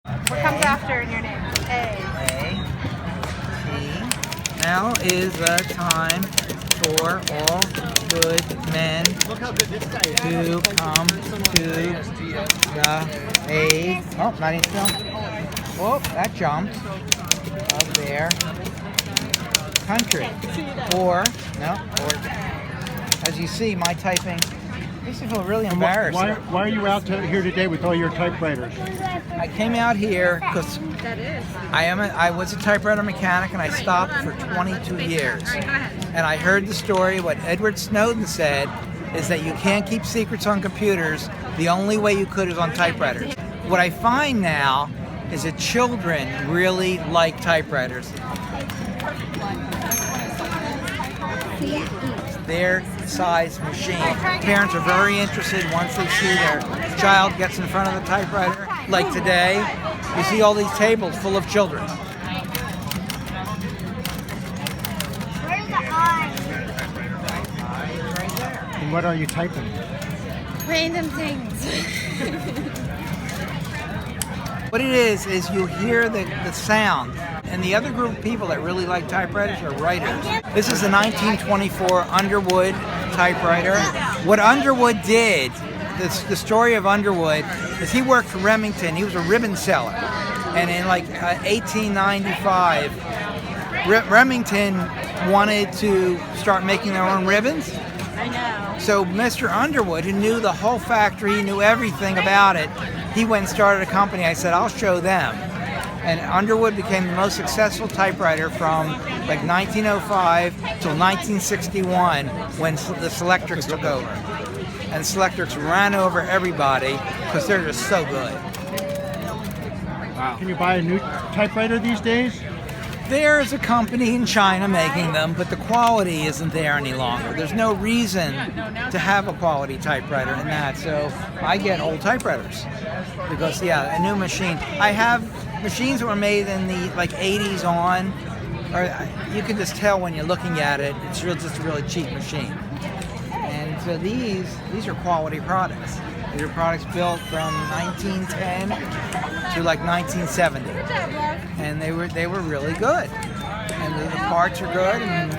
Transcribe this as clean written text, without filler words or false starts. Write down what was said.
What comes after in your name? A. T. Now is the time for all good men to come to the aid. Oh, not even jumped. Oh, that jumped. Of their country. Or, as you see, my typing makes me feel really embarrassed. Why are you out here today with all your typewriters? I came out here because I was a typewriter mechanic and I stopped for 22 years. And I heard the story, what Edward Snowden said is that you can't keep secrets on computers. The only way you could is on typewriters. What I find now is that children really like typewriters. Their size machine. Parents are very interested once they see their child gets in front of the typewriter. Like today, you see all these tables full of children. Where's the eye? And what are you typing? Random things. What it is you hear the sound. And the other group of people that really like typewriters are writers. This is a 1924 Underwood typewriter. What Underwood did, the story of Underwood, is he worked for Remington. He was a ribbon seller. And in like 1895, Remington wanted to start making their own ribbons. I know. So Mr. Underwood, who knew the whole factory, knew everything about it, he went and started a company. I said, I'll show them. And Underwood became the most successful typewriter from like 1905 till 1961 when the Selectrics took over. And Selectrics ran over everybody because they're just so good. Wow. Can you buy a new typewriter these days? There's a company in China making them, but the quality isn't there any longer. There's no reason to have a quality typewriter in that, so I get old typewriters. Because, yeah, a new machine. I have machines that were made in the, like, 80s on, or you can just tell when you're looking at it, it's just a really cheap machine. And so these are quality products. These are products built from 1910 to like 1970, and they were really good, and the parts are good, and